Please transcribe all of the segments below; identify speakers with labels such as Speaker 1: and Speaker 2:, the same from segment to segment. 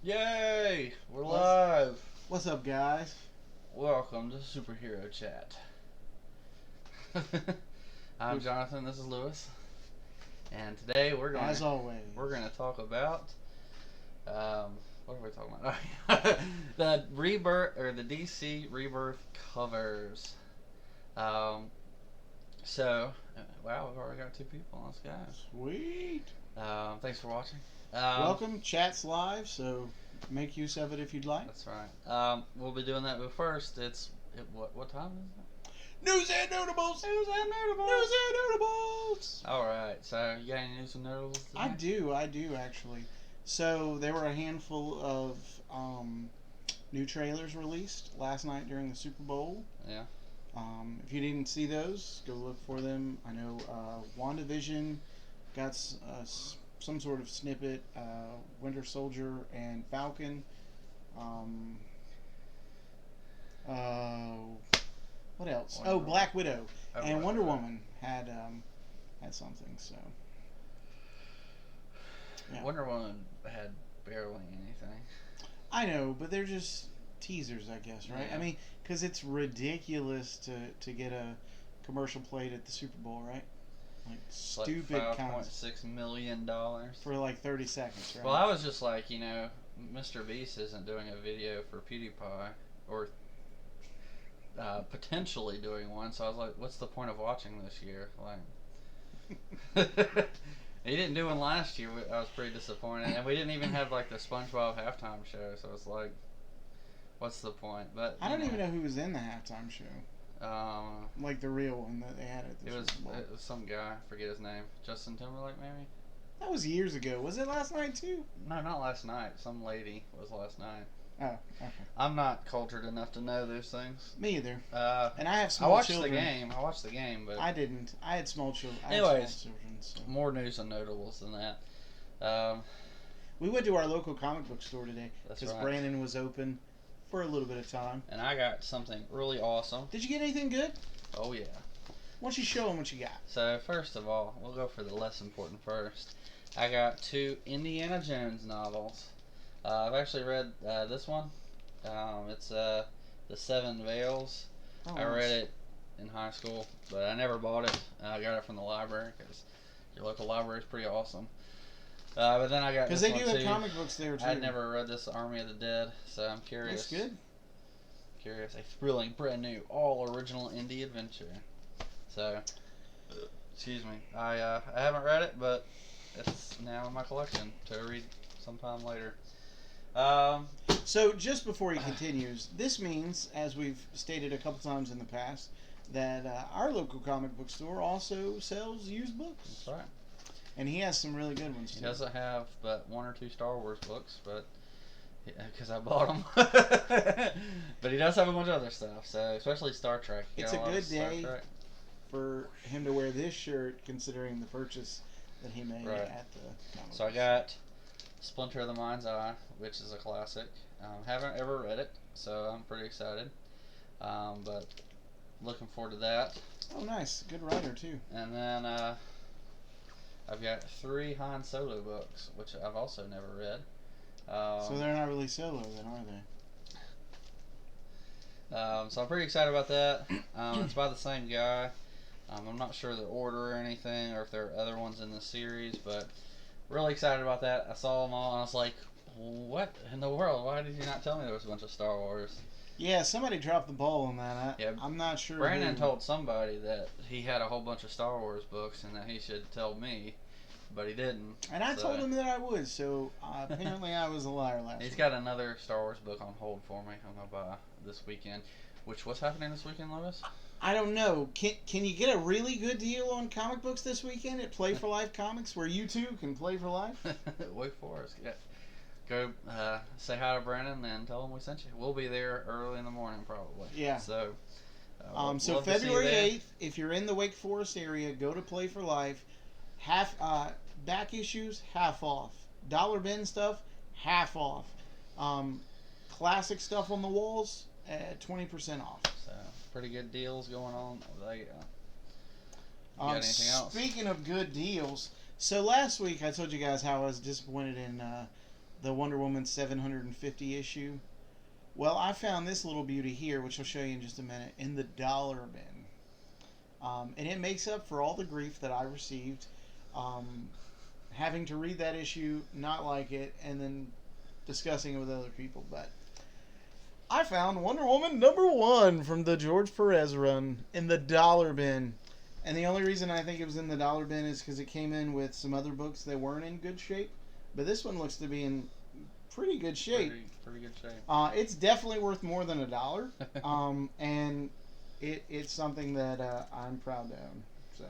Speaker 1: Yay! We're live!
Speaker 2: What's up, guys?
Speaker 1: Welcome to Superhero Chat. I'm Jonathan, this is Lewis. And today we're going
Speaker 2: As always,
Speaker 1: we're going to talk about what are we talking about? The Rebirth or the DC Rebirth covers. So wow, we've already got 2 people. Let's go.
Speaker 2: Sweet.
Speaker 1: Thanks for watching.
Speaker 2: Welcome. Chat's live, so make use of it if you'd like.
Speaker 1: That's right. We'll be doing that, but first, what time is it?
Speaker 2: News and notables.
Speaker 1: News and notables.
Speaker 2: News and notables.
Speaker 1: All right. So you got any news and notables today?
Speaker 2: I do actually. So there were a handful of new trailers released last night during the Super Bowl.
Speaker 1: Yeah.
Speaker 2: If you didn't see those, go look for them. I know WandaVision got some sort of snippet. Winter Soldier and Falcon. What else? Black Widow and Wonder Woman had something. So
Speaker 1: yeah. Wonder Woman had barely anything.
Speaker 2: I know, but they're just teasers, I guess, right?
Speaker 1: Yeah.
Speaker 2: I mean, because it's ridiculous to get a commercial played at the Super Bowl, right? Like stupid
Speaker 1: like $5.6 million
Speaker 2: for like 30 seconds, right?
Speaker 1: Well, I was just like, Mr. Beast isn't doing a video for PewDiePie or potentially doing one, so I was like, what's the point of watching this year? Like, he didn't do one last year. I was pretty disappointed, and we didn't even have like the SpongeBob halftime show, so it's like, what's the point? But
Speaker 2: I don't even know who was in the halftime show. Like the real one that they had at the Super Bowl.
Speaker 1: It was some guy, I forget his name. Justin Timberlake, maybe?
Speaker 2: That was years ago. Was it last night too?
Speaker 1: No, not last night. Some lady was last night.
Speaker 2: Oh, okay.
Speaker 1: I'm not cultured enough to know those things.
Speaker 2: Me either. And I have small
Speaker 1: children. I watched the game, but
Speaker 2: I didn't. I had small children.
Speaker 1: Anyways, more news and notables than that.
Speaker 2: We went to our local comic book store today because
Speaker 1: right.
Speaker 2: Brandon was open for a little bit of time.
Speaker 1: And I got something really awesome.
Speaker 2: Did you get anything good?
Speaker 1: Oh, yeah.
Speaker 2: Why don't you show them what you got?
Speaker 1: So, first of all, we'll go for the less important first. I got 2 Indiana Jones novels. I've actually read this one. It's The Seven Veils.
Speaker 2: Oh,
Speaker 1: I read it in high school, but I never bought it. I got it from the library because your local library is pretty awesome. But then I got
Speaker 2: because they do have comic books there too.
Speaker 1: I'd never read this Army of the Dead, so I'm curious.
Speaker 2: That's good.
Speaker 1: Curious, a thrilling, brand new, all original indie adventure. So, excuse me, I haven't read it, but it's now in my collection to read sometime later.
Speaker 2: So just before he continues, this means, as we've stated a couple times in the past, that our local comic book store also sells used books.
Speaker 1: That's right.
Speaker 2: And he has some really good ones too.
Speaker 1: He doesn't have but 1 or 2 Star Wars books, but because I bought them. But he does have a bunch of other stuff, so especially Star Trek.
Speaker 2: It's a good day for him to wear this shirt, considering the purchase that he made at the comic
Speaker 1: So I got Splinter of the Mind's Eye, which is a classic. Haven't ever read it, so I'm pretty excited. But looking forward to that.
Speaker 2: Oh, nice. Good writer, too.
Speaker 1: And then I've got 3 Han Solo books, which I've also never read.
Speaker 2: So they're not really solo then, are they?
Speaker 1: So I'm pretty excited about that. It's by the same guy. I'm not sure the order or anything, or if there are other ones in the series, but really excited about that. I saw them all, and I was like, what in the world? Why did you not tell me there was a bunch of Star Wars?
Speaker 2: Yeah, somebody dropped the ball on that. I'm not sure.
Speaker 1: Brandon told somebody that he had a whole bunch of Star Wars books and that he should tell me, but he didn't.
Speaker 2: And I told him that I would, so apparently I was a liar last
Speaker 1: He's
Speaker 2: week.
Speaker 1: got another Star Wars book on hold for me. I'm going to buy this weekend. What's happening this weekend, Lewis?
Speaker 2: I don't know. Can you get a really good deal on comic books this weekend at Play for Life Comics, where you too can play for life?
Speaker 1: Wake Forest. Yeah. Go say hi to Brandon and tell him we sent you. We'll be there early in the morning, probably.
Speaker 2: Yeah.
Speaker 1: So.
Speaker 2: So February 8th, if you're in the Wake Forest area, go to Play for Life. Back issues, half off. Dollar bin stuff, half off. Classic stuff on the walls, 20% off.
Speaker 1: So, pretty good deals going on. There you go. You got anything else?
Speaker 2: Speaking of good deals, so last week I told you guys how I was disappointed in the Wonder Woman 750 issue. Well, I found this little beauty here, which I'll show you in just a minute, in the dollar bin. And it makes up for all the grief that I received having to read that issue, not like it, and then discussing it with other people. But I found Wonder Woman #1 from the George Perez run in the dollar bin. And the only reason I think it was in the dollar bin is because it came in with some other books that weren't in good shape. But this one looks to be in pretty good shape.
Speaker 1: Pretty good shape.
Speaker 2: It's definitely worth more than $1. And it's something that I'm proud to own. So,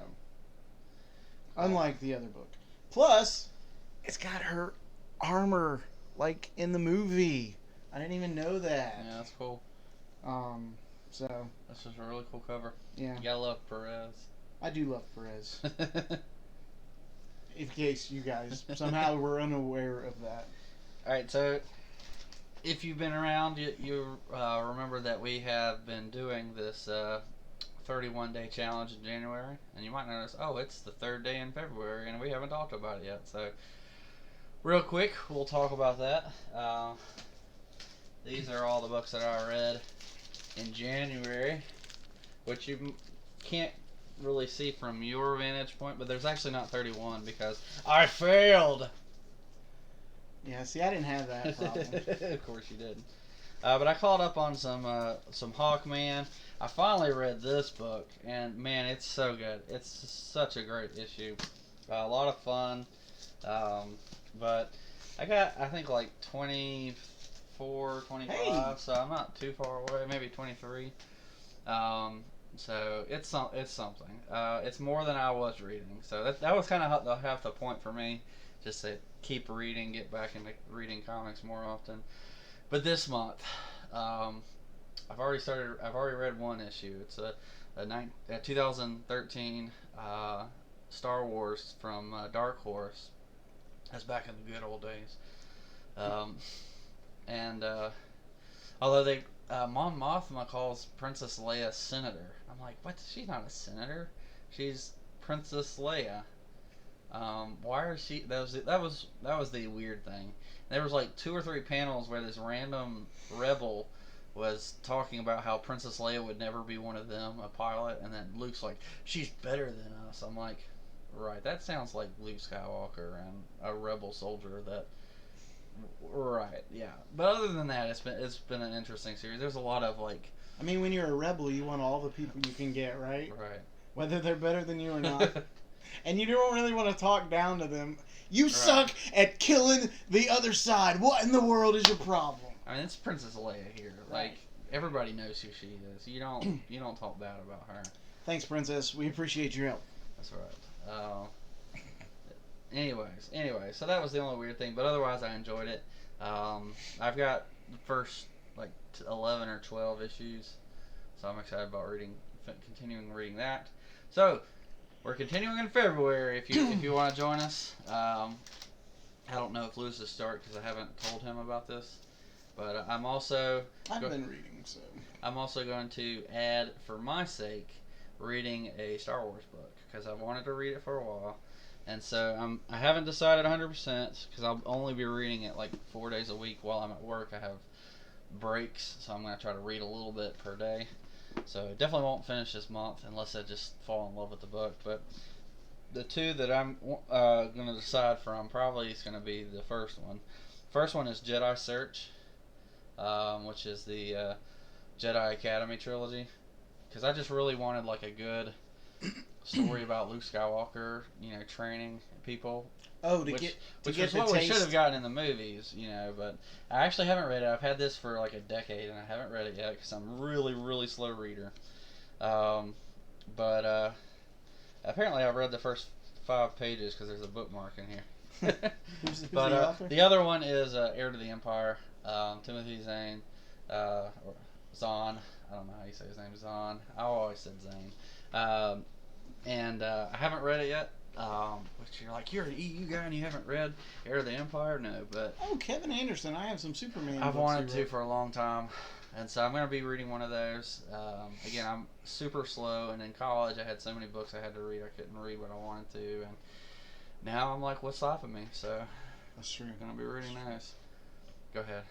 Speaker 2: unlike the other book. Plus, it's got her armor like in the movie. I didn't even know that.
Speaker 1: Yeah, that's cool.
Speaker 2: So
Speaker 1: That's just a really cool cover.
Speaker 2: Yeah.
Speaker 1: You gotta love Perez.
Speaker 2: I do love Perez. In case you guys somehow were unaware of that.
Speaker 1: Alright, so if you've been around, you remember that we have been doing this 31-day challenge in January. And you might notice, oh, it's the 3rd day in February, and we haven't talked about it yet. So, real quick, we'll talk about that. These are all the books that I read in January, which you can't really see from your vantage point, but there's actually not 31 because I failed.
Speaker 2: Yeah, see, I didn't have that problem.
Speaker 1: Of course you didn't. But I caught up on some Hawkman. I finally read this book, and man, it's so good. It's such a great issue. A lot of fun. But I got, I think, like 24, 25,
Speaker 2: Hey.
Speaker 1: so I'm not too far away. Maybe 23. So it's something. It's more than I was reading. So that was kind of half the point for me, just to keep reading, get back into reading comics more often. But this month, I've already read one issue. It's a 2013 Star Wars from Dark Horse. That's back in the good old days. Although they Mon Mothma calls Princess Leia Senator. I'm like, what? She's not a senator. She's Princess Leia. Why is she? That was the weird thing. There was like 2 or 3 panels where this random rebel was talking about how Princess Leia would never be one of them, a pilot, and then Luke's like, she's better than us. I'm like, right, that sounds like Luke Skywalker and a rebel soldier. That, right, yeah. But other than that, it's been an interesting series. There's a lot of like,
Speaker 2: I mean, when you're a rebel, you want all the people you can get, right?
Speaker 1: right,
Speaker 2: Whether they're better than you or not. And you don't really want to talk down to them. You suck at killing the other side. What in the world is your problem?
Speaker 1: I mean, it's Princess Leia here.
Speaker 2: Right.
Speaker 1: Like, everybody knows who she is. You don't talk bad about her.
Speaker 2: Thanks, Princess. We appreciate your help.
Speaker 1: That's right. Anyways, so that was the only weird thing, but otherwise I enjoyed it. I've got the first like 11 or 12 issues, so I'm excited about continuing reading that. So we're continuing in February. If you want to join us, I don't know if Lewis will start because I haven't told him about this, but I've
Speaker 2: been reading, so
Speaker 1: I'm also going to add, for my sake, reading a Star Wars book because I've wanted to read it for a while. And so I haven't decided 100% because I'll only be reading it like 4 days a week while I'm at work. I have breaks, so I'm going to try to read a little bit per day. So I definitely won't finish this month unless I just fall in love with the book. But the 2 that I'm going to decide from probably is going to be the first one. First one is Jedi Search, which is the Jedi Academy trilogy. Because I just really wanted like a good story about Luke Skywalker, training people.
Speaker 2: Oh,
Speaker 1: which
Speaker 2: get
Speaker 1: was
Speaker 2: the
Speaker 1: what we
Speaker 2: taste.
Speaker 1: should have gotten in the movies, but I actually haven't read it. I've had this for like a decade, and I haven't read it yet because I'm a really, really slow reader. But apparently I've read the first 5 pages because there's a bookmark in here.
Speaker 2: Who's
Speaker 1: But
Speaker 2: the author?
Speaker 1: the other one is Heir to the Empire, Timothy Zahn, or Zahn. I don't know how you say his name, Zahn. I always said Zane. And I haven't read it yet. Which you're like, you're an EU guy and you haven't read Heir to the Empire? No, but
Speaker 2: Oh, Kevin Anderson. I have some Superman
Speaker 1: I've
Speaker 2: books
Speaker 1: wanted
Speaker 2: he
Speaker 1: to
Speaker 2: wrote.
Speaker 1: for a long time. And so I'm going to be reading one of those. Again, I'm super slow, and in college I had so many books I had to read I couldn't read what I wanted to. And now I'm like, what's stopping me? So
Speaker 2: That's true.
Speaker 1: It's gonna be really nice. Go ahead.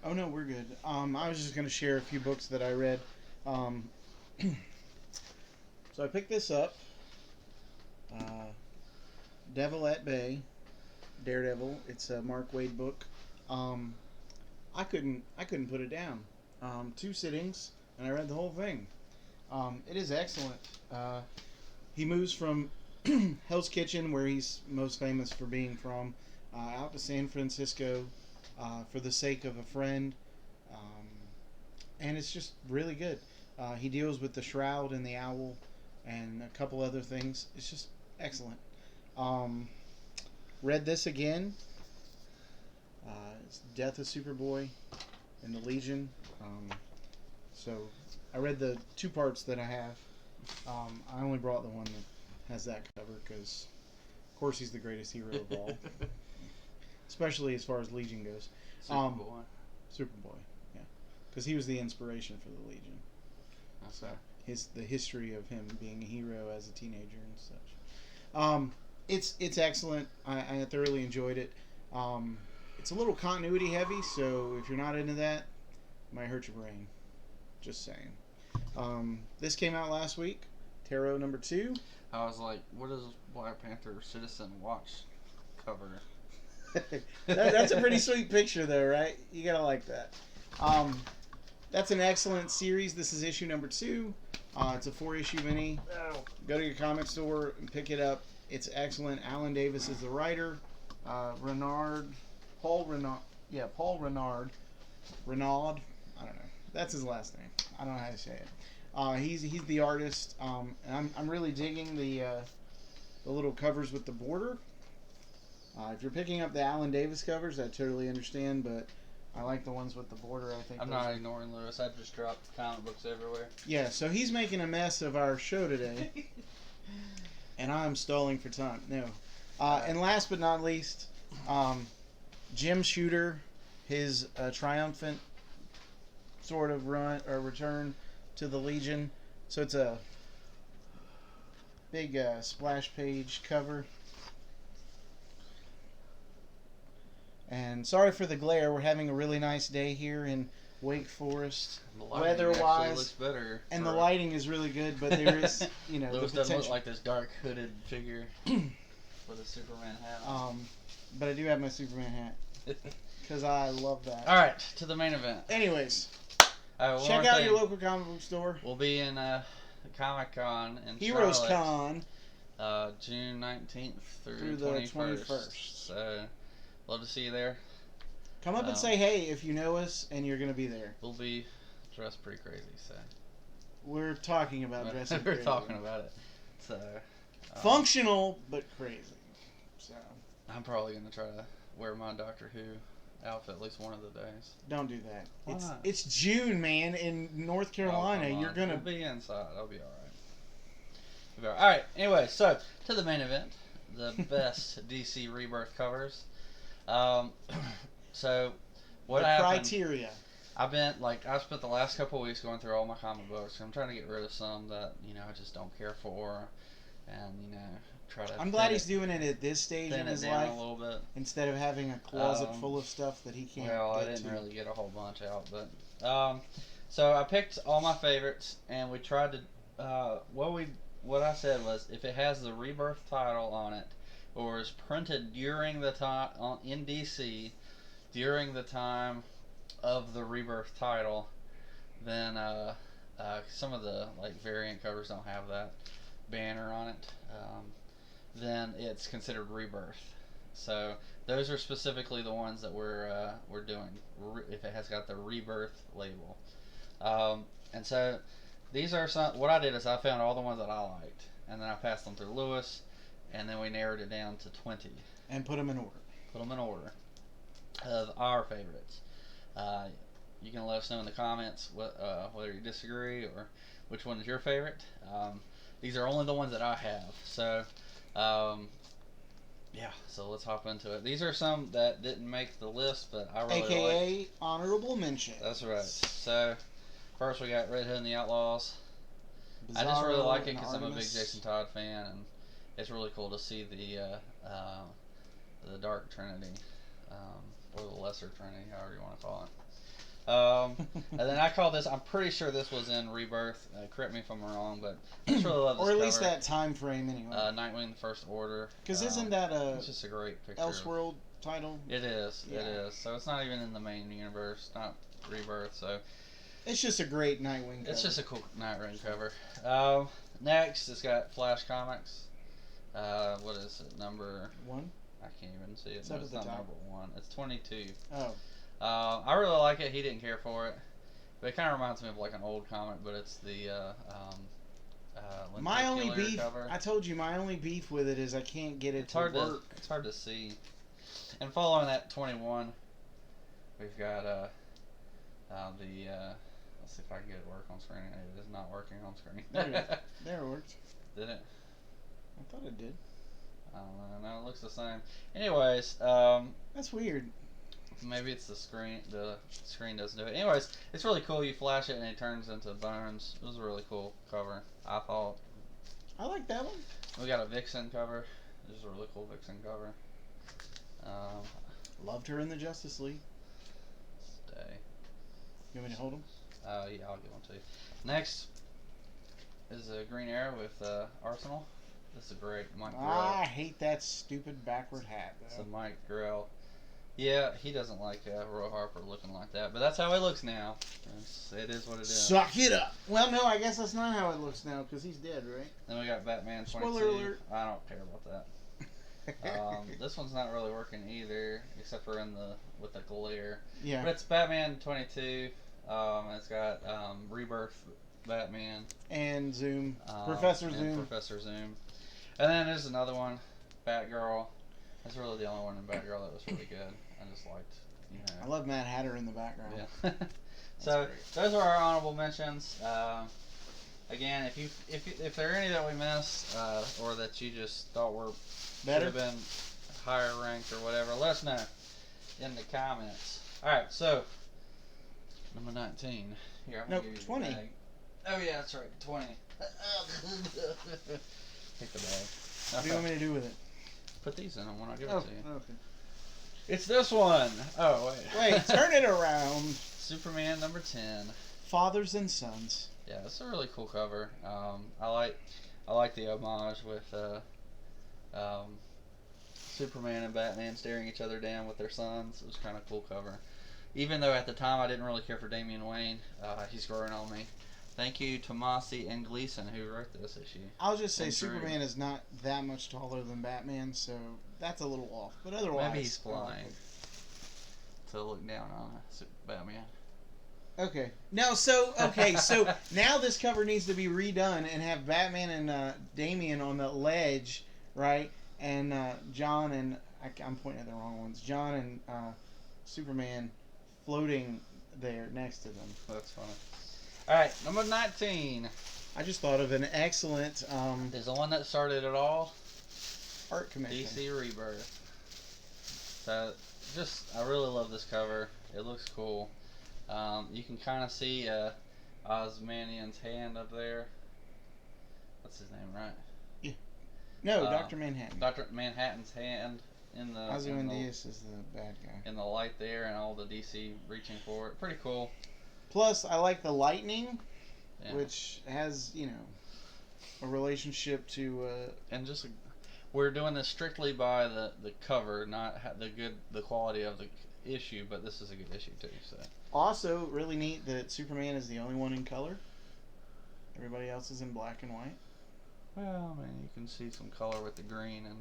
Speaker 2: Oh no, we're good. I was just gonna share a few books that I read. So I picked this up. Devil at Bay, Daredevil. It's a Mark Waid book. I couldn't put it down. 2 sittings, and I read the whole thing. It is excellent. He moves from Hell's Kitchen, where he's most famous for being from, out to San Francisco for the sake of a friend. And it's just really good. He deals with the Shroud and the Owl and a couple other things. It's just excellent. Read this again. It's Death of Superboy and the Legion. So I read the 2 parts that I have. I only brought the one that has that cover because, of course, he's the greatest hero of all. Especially as far as Legion goes. Superboy, yeah. Because he was the inspiration for the Legion. So the history of him being a hero as a teenager and such. It's excellent. I thoroughly enjoyed it. It's a little continuity heavy, so if you're not into that, it might hurt your brain. Just saying. This came out last week. Tarot number 2.
Speaker 1: I was like, what is Black Panther Citizen Watch cover?
Speaker 2: That's a pretty sweet picture, though, right? You gotta like that. That's an excellent series. This is issue number 2. It's a 4-issue mini. Go to your comic store and pick it up. It's excellent. Alan Davis is the writer. Paul Renard. Renaud. I don't know. That's his last name. I don't know how to say it. He's the artist. And I'm really digging the little covers with the border. If you're picking up the Alan Davis covers, I totally understand, but I like the ones with the border. I think
Speaker 1: I'm not ignoring Lewis. I just dropped comic books everywhere.
Speaker 2: Yeah, so he's making a mess of our show today, and I'm stalling for time. No, and last but not least, Jim Shooter, his triumphant sort of run or return to the Legion. So it's a big splash page cover. And sorry for the glare. We're having a really nice day here in Wake Forest, weather-wise.
Speaker 1: Looks better.
Speaker 2: And the lighting is really good, but there is,
Speaker 1: Lewis
Speaker 2: the
Speaker 1: doesn't
Speaker 2: potential.
Speaker 1: look like this dark hooded figure with a Superman hat on.
Speaker 2: But I do have my Superman hat because I love that.
Speaker 1: All right, to the main event.
Speaker 2: Anyways,
Speaker 1: check
Speaker 2: out your local comic book store.
Speaker 1: We'll be in Comic Con in
Speaker 2: Heroes
Speaker 1: Charlotte,
Speaker 2: Con,
Speaker 1: June 19th through
Speaker 2: the
Speaker 1: 21st. So, love to see you there.
Speaker 2: Come up and say hey if you know us and you're going to be there.
Speaker 1: We'll be dressed pretty crazy, so.
Speaker 2: We're talking about dressing
Speaker 1: We're
Speaker 2: crazy.
Speaker 1: talking about it. So.
Speaker 2: Functional, but crazy. So.
Speaker 1: I'm probably going to try to wear my Doctor Who outfit at least one of the days.
Speaker 2: Don't do that.
Speaker 1: Why not?
Speaker 2: It's June, man, in North Carolina. You're going to...
Speaker 1: We'll be inside. I'll be alright. Alright, anyway, so, to the main event. The best DC Rebirth covers. So, what happened?
Speaker 2: Criteria.
Speaker 1: I spent the last couple of weeks going through all my comic books. I'm trying to get rid of some that, I just don't care for. And, try to...
Speaker 2: I'm glad he's doing it at this stage in his life.
Speaker 1: A little bit.
Speaker 2: Instead of having a closet full of stuff that he can't
Speaker 1: I didn't really get a whole bunch out. But, so I picked all my favorites, and we tried to... What I said was, if it has the Rebirth title on it, or is printed during the time in DC during the time of the Rebirth title, then some of the variant covers don't have that banner on it. Then it's considered Rebirth. So those are specifically the ones that we're doing. If it has got the Rebirth label, and so these are some. What I did is I found all the ones that I liked, and then I passed them through Lewis. And then we narrowed it down to 20.
Speaker 2: And put them in order.
Speaker 1: Put them in order of our favorites. You can let us know in the comments whether you disagree or which one is your favorite. These are only the ones that I have. So, so let's hop into it. These are some that didn't make the list, but I really
Speaker 2: AKA
Speaker 1: like.
Speaker 2: honorable mention.
Speaker 1: That's right. So, first we got Red Hood and the Outlaws.
Speaker 2: Bizarro,
Speaker 1: I just really like it because I'm a big
Speaker 2: Artemis.
Speaker 1: Jason Todd fan, and it's really cool to see the Dark Trinity or the Lesser Trinity, however you want to call it. And then I call this. I'm pretty sure this was in Rebirth. Correct me if I'm wrong, but I just really love this
Speaker 2: or at
Speaker 1: cover.
Speaker 2: least that time frame anyway.
Speaker 1: Nightwing: The First Order.
Speaker 2: Because isn't that
Speaker 1: it's just a great picture.
Speaker 2: Elseworld title?
Speaker 1: It is.
Speaker 2: Yeah.
Speaker 1: It is. So it's not even in the main universe. Not Rebirth. So
Speaker 2: it's just a great Nightwing cover.
Speaker 1: It's just a cool Nightwing cover. Next, it's got Flash Comics. What is it? Number
Speaker 2: 1?
Speaker 1: I can't even see it.
Speaker 2: It's
Speaker 1: No,
Speaker 2: up
Speaker 1: it's
Speaker 2: at the
Speaker 1: not
Speaker 2: top.
Speaker 1: number 1. It's 22.
Speaker 2: Oh.
Speaker 1: I really like it. He didn't care for it, but it kind of reminds me of like an old comic. But it's the
Speaker 2: my only beef.
Speaker 1: cover.
Speaker 2: I told you my only beef with it is I can't get it
Speaker 1: It's
Speaker 2: to
Speaker 1: hard
Speaker 2: work.
Speaker 1: It's hard to see. And following that 21, we've got let's see if I can get it to work on screen. It is not working on screen.
Speaker 2: There it worked.
Speaker 1: Did it?
Speaker 2: I thought it did.
Speaker 1: I don't know. No, it looks the same. Anyways,
Speaker 2: That's weird.
Speaker 1: maybe it's the screen. The screen doesn't do it. Anyways, it's really cool. You flash it and it turns into bones. It was a really cool cover, I thought.
Speaker 2: I like that one.
Speaker 1: We got a Vixen cover. This is a really cool Vixen cover.
Speaker 2: Loved her in the Justice League.
Speaker 1: Stay.
Speaker 2: You want me to hold them?
Speaker 1: Yeah, I'll give one to you. Next is a Green Arrow with Arsenal. This is a great Mike Grell.
Speaker 2: I hate that stupid backward hat.
Speaker 1: It's
Speaker 2: Though.
Speaker 1: a Mike Grell. Yeah, he doesn't like Roy Harper looking like that, but that's how he looks now. It is what it is.
Speaker 2: Suck it up. Well, no, I guess that's not how it looks now because he's dead, right?
Speaker 1: Then we got Batman 22.
Speaker 2: Spoiler alert.
Speaker 1: I don't care about that. This one's not really working either, except for with the glare.
Speaker 2: Yeah.
Speaker 1: But it's Batman 22. It's got Rebirth Batman
Speaker 2: And Zoom. Professor Zoom.
Speaker 1: Professor Zoom. And then there's another one, Batgirl. That's really the only one in Batgirl that was really good. I just liked,
Speaker 2: I love Mad Hatter in the background.
Speaker 1: Yeah. So
Speaker 2: great.
Speaker 1: those are our honorable mentions. Again, if there are any that we missed, or that you just thought were should
Speaker 2: Better?
Speaker 1: have been higher ranked or whatever, let us know in the comments. All right, so number 19. Here, I'm gonna
Speaker 2: Nope,
Speaker 1: give you the
Speaker 2: 20.
Speaker 1: bag. Oh yeah, that's right, 20. Take the bag.
Speaker 2: What do you want me to do with it?
Speaker 1: Put these in them when I give it
Speaker 2: Oh,
Speaker 1: to you.
Speaker 2: okay.
Speaker 1: It's this one. Oh wait.
Speaker 2: Wait, turn it around.
Speaker 1: Superman number 10.
Speaker 2: Fathers and Sons.
Speaker 1: Yeah, it's a really cool cover. I like the homage with Superman and Batman staring each other down with their sons. It was kind of a cool cover. Even though at the time I didn't really care for Damian Wayne, he's growing on me. Thank you, Tomasi and Gleason, who wrote this issue.
Speaker 2: I'll just say
Speaker 1: And
Speaker 2: Superman is not that much taller than Batman, so that's a little off. But otherwise,
Speaker 1: Maybe he's
Speaker 2: I like
Speaker 1: flying to look down on Batman.
Speaker 2: it. Okay. No, so now this cover needs to be redone and have Batman and Damian on the ledge, right? And John and I'm pointing at the wrong ones. John and Superman floating there next to them.
Speaker 1: That's funny. All right, number 19
Speaker 2: I just thought of an excellent
Speaker 1: is the one that started it all.
Speaker 2: art commission.
Speaker 1: DC Rebirth. So, I really love this cover. It looks cool. You can kind of see Ozymandian's hand up there. What's his name, right?
Speaker 2: Yeah. No, Dr. Manhattan.
Speaker 1: Dr. Manhattan's hand in the
Speaker 2: Ozymandias is the bad guy.
Speaker 1: in the light there, and all the DC reaching for it. Pretty cool.
Speaker 2: Plus, I like the lightning,
Speaker 1: Yeah.
Speaker 2: which has a relationship to.
Speaker 1: And we're doing this strictly by the cover, not the quality of the issue, but this is a good issue too. So
Speaker 2: Also, really neat that Superman is the only one in color. Everybody else is in black and white.
Speaker 1: well, I mean, you can see some color with the green and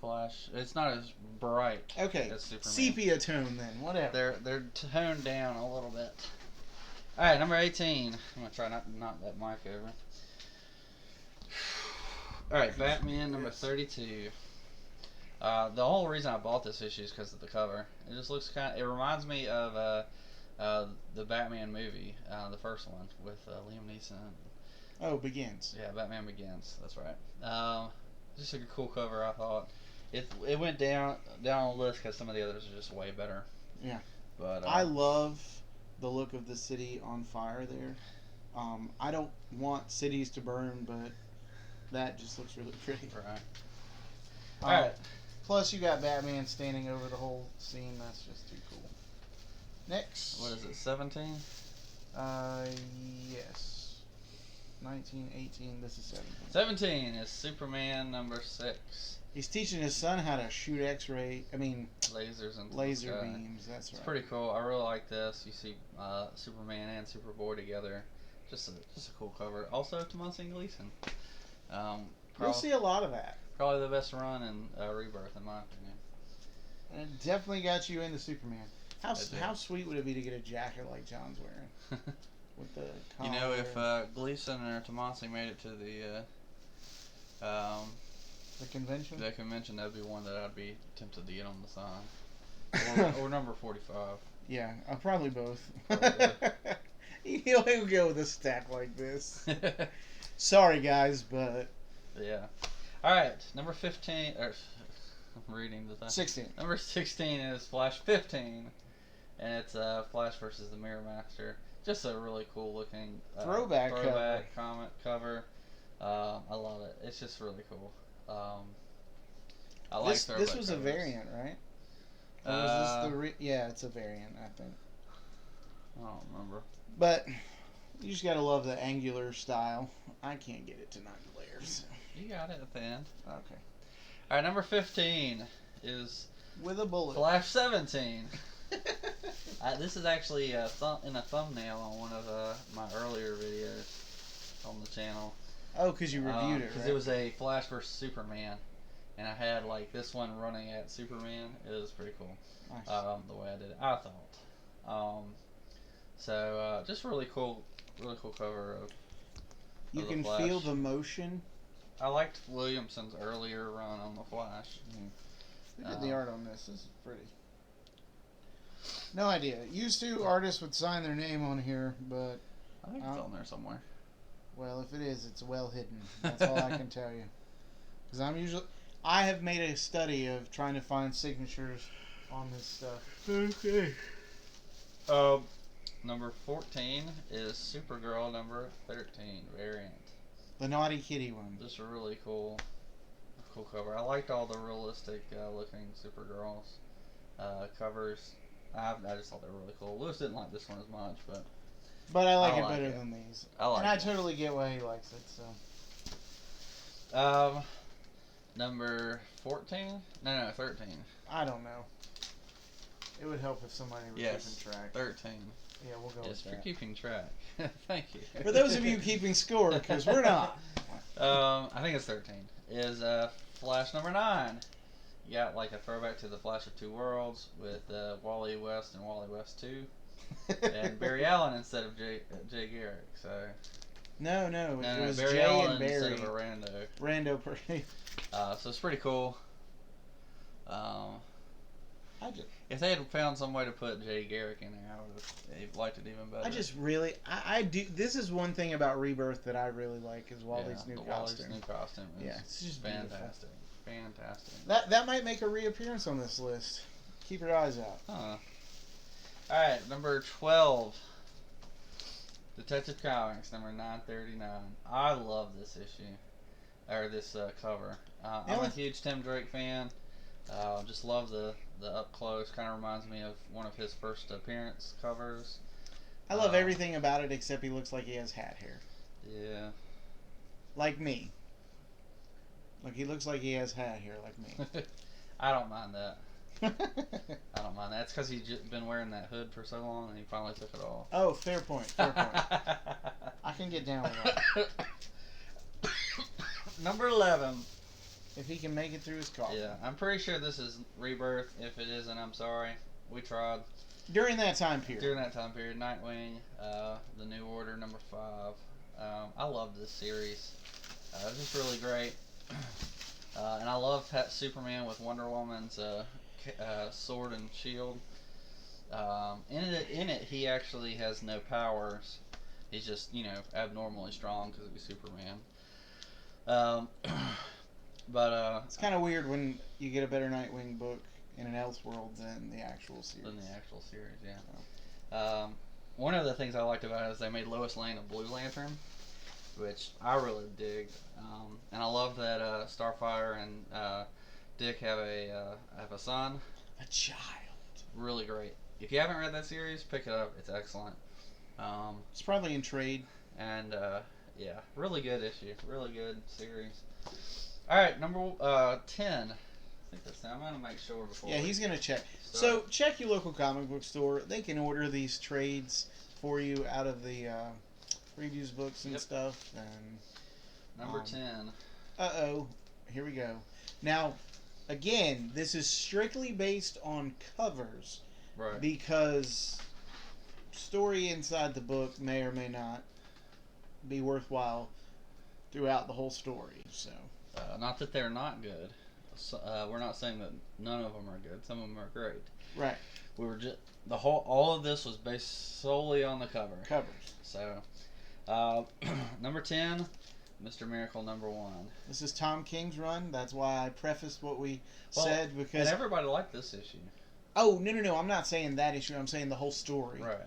Speaker 1: Flash. It's not as bright.
Speaker 2: Okay,
Speaker 1: as Superman.
Speaker 2: sepia tone then, whatever.
Speaker 1: They're toned down a little bit. All right, number 18. I'm gonna try not to knock that mic over. All right, Batman number 32. The whole reason I bought this issue is because of the cover. It just looks it reminds me of the Batman movie, the first one with Liam Neeson.
Speaker 2: Oh, Begins.
Speaker 1: Yeah, Batman Begins. That's right. Just a cool cover, I thought. It went down on the list because some of the others are just way better.
Speaker 2: Yeah.
Speaker 1: But
Speaker 2: I love the look of the city on fire there. I don't want cities to burn, but that just looks really pretty.
Speaker 1: right. All right.
Speaker 2: Plus, you got Batman standing over the whole scene. That's just too cool. Next.
Speaker 1: What is it, 17?
Speaker 2: Yes. 19, 18, this is 17.
Speaker 1: 17 is Superman number 6.
Speaker 2: He's teaching his son how to shoot
Speaker 1: Lasers and
Speaker 2: laser beams. That's right.
Speaker 1: It's pretty cool. I really like this. You see Superman and Superboy together. Just a cool cover. Also, Tomasi Gleason.
Speaker 2: You'll see a lot of that.
Speaker 1: Probably the best run in Rebirth, in my opinion.
Speaker 2: And it definitely got you into Superman. How sweet would it be to get a jacket like John's wearing? With the collar.
Speaker 1: You know, if Gleason or Tomasi made it to
Speaker 2: the convention?
Speaker 1: The convention, that'd be one that I'd be tempted to get on the sign. Or number 45.
Speaker 2: Yeah, probably both.
Speaker 1: Probably.
Speaker 2: He'll go with a stack like this. Sorry, guys, but...
Speaker 1: Yeah. Alright, number 15... I'm reading the time.
Speaker 2: 16.
Speaker 1: Number 16 is Flash 15. And it's Flash versus the Mirror Master. Just a really cool looking
Speaker 2: throwback
Speaker 1: comic cover. I love it. It's just really cool. I like throwback
Speaker 2: This was
Speaker 1: covers.
Speaker 2: A variant, right? Or was this yeah, it's a variant, I think.
Speaker 1: I don't remember.
Speaker 2: But you just gotta love the angular style. I can't get it to 90 layers.
Speaker 1: You got it at the end.
Speaker 2: Okay.
Speaker 1: Alright, number 15 is
Speaker 2: With a bullet.
Speaker 1: Flash 17. This is actually in a thumbnail on one of my earlier videos on the channel.
Speaker 2: Oh, because you reviewed it,
Speaker 1: Because
Speaker 2: right?
Speaker 1: it was a Flash versus Superman. And I had like this one running at Superman. It was pretty cool.
Speaker 2: Nice.
Speaker 1: The way I did it, I thought. Just really cool cover of
Speaker 2: You
Speaker 1: the
Speaker 2: can
Speaker 1: Flash.
Speaker 2: feel the motion.
Speaker 1: I liked Williamson's earlier run on the Flash.
Speaker 2: Who did the art on this? This is pretty. No idea. Used to, artists would sign their name on here, but...
Speaker 1: I think it's on there somewhere.
Speaker 2: Well, if it is, it's well hidden. That's all I can tell you. Because I have made a study of trying to find signatures on this stuff.
Speaker 1: Okay. Number 14 is Supergirl number 13 variant.
Speaker 2: The Naughty Kitty one.
Speaker 1: Just a really cool cover. I liked all the realistic looking Supergirls covers. I just thought they were really cool. Lewis didn't like this one as much,
Speaker 2: but I like it better than these.
Speaker 1: And
Speaker 2: I totally get why he likes it.
Speaker 1: So. Number 14? No, 13.
Speaker 2: I don't know. It would help if somebody were keeping track.
Speaker 1: 13.
Speaker 2: Yeah, we'll go with that.
Speaker 1: Yes, for keeping track. Thank you.
Speaker 2: For those of you keeping score, because we're not.
Speaker 1: I think it's 13. Is Flash number 9. You got like a throwback to the Flash of Two Worlds with Wally West and Wally West 2. And Barry Allen instead of Jay Garrick. So.
Speaker 2: No, it was
Speaker 1: Barry
Speaker 2: Jay
Speaker 1: Allen
Speaker 2: and Barry.
Speaker 1: instead of a rando.
Speaker 2: Rando Parade.
Speaker 1: So it's pretty cool. If they had found some way to put Jay Garrick in there, I would have liked it even better.
Speaker 2: I do. This is one thing about Rebirth that I really like is Wally's new costume.
Speaker 1: Wally's new costume is
Speaker 2: it's just
Speaker 1: fantastic. Fantastic.
Speaker 2: That might make a reappearance on this list. Keep your eyes out.
Speaker 1: Alright, number 12. Detective Comics, number 939. I love this issue. Or this cover. I'm a huge Tim Drake fan. Just love the up close. Kind of reminds me of one of his first appearance covers.
Speaker 2: I love everything about it except he looks like he has hat hair.
Speaker 1: Yeah.
Speaker 2: Like me. Like he looks like he has hat hair like me.
Speaker 1: I don't mind that. I don't mind that. It's because he's been wearing that hood for so long and he finally took it off.
Speaker 2: Oh, fair point. I can get down with that.
Speaker 1: Number 11.
Speaker 2: If he can make it through his coffin.
Speaker 1: Yeah, I'm pretty sure this is Rebirth. If it isn't, I'm sorry. We tried.
Speaker 2: During that time period.
Speaker 1: Nightwing, the New Order, number 5. I love this series. It's just really great. And I love Superman with Wonder Woman's sword and shield. In it, he actually has no powers. He's just, abnormally strong because he's Superman. But
Speaker 2: it's kind of weird when you get a better Nightwing book in an Elseworld than the actual series.
Speaker 1: Yeah. One of the things I liked about it is they made Lois Lane a Blue Lantern, which I really dig. And I love that Starfire and Dick have a son.
Speaker 2: A child.
Speaker 1: Really great. If you haven't read that series, pick it up. It's excellent.
Speaker 2: It's probably in trade.
Speaker 1: And yeah, really good issue. Really good series. All right, number 10. I think that's now. I'm gonna make sure before.
Speaker 2: Yeah, he's gonna check. So check your local comic book store. They can order these trades for you out of the previews books and stuff. And
Speaker 1: number 10.
Speaker 2: Here we go. Now, again, this is strictly based on covers,
Speaker 1: right?
Speaker 2: Because story inside the book may or may not be worthwhile throughout the whole story. So,
Speaker 1: not that they're not good. So, we're not saying that none of them are good. Some of them are great.
Speaker 2: Right.
Speaker 1: We were just all of this was based solely on the cover.
Speaker 2: Covers.
Speaker 1: So, number 10, Mr. Miracle #1.
Speaker 2: This is Tom King's run. That's why I prefaced what we said, because
Speaker 1: and everybody liked this issue.
Speaker 2: Oh, no! I'm not saying that issue. I'm saying the whole story.
Speaker 1: Right.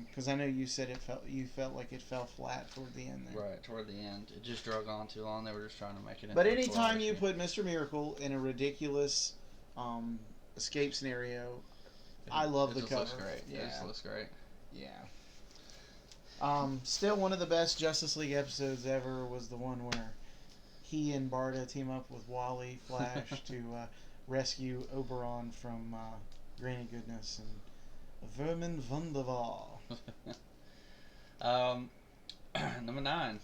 Speaker 2: Because I know you said you felt like it fell flat toward the end there.
Speaker 1: Right, toward the end, it just drug on too long. They were just trying to make it.
Speaker 2: But anytime you put Mr. Miracle in a ridiculous escape scenario, I love the cover.
Speaker 1: Looks great.
Speaker 2: Yeah.
Speaker 1: It just looks great.
Speaker 2: Yeah. Still one of the best Justice League episodes ever was the one where he and Barda team up with Wally Flash to rescue Oberon from Granny Goodness and Vermin Wunderval.
Speaker 1: Number 9.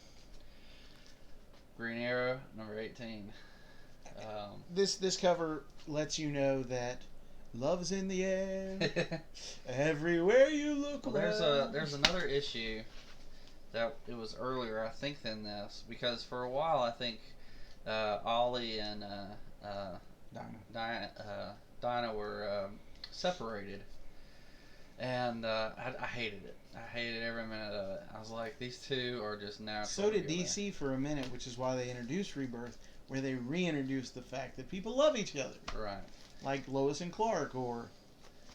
Speaker 1: Green Arrow, number 18.
Speaker 2: This cover lets you know that love's in the air everywhere you look.
Speaker 1: Well, there's another issue that it was earlier, I think, than this, because for a while I think Ollie and Dinah were separated. And I hated it. I hated every minute of it. I was like, these two are just naturally.
Speaker 2: So did DC for a minute, which is why they introduced Rebirth, where they reintroduced the fact that people love each other.
Speaker 1: Right.
Speaker 2: Like Lois and Clark or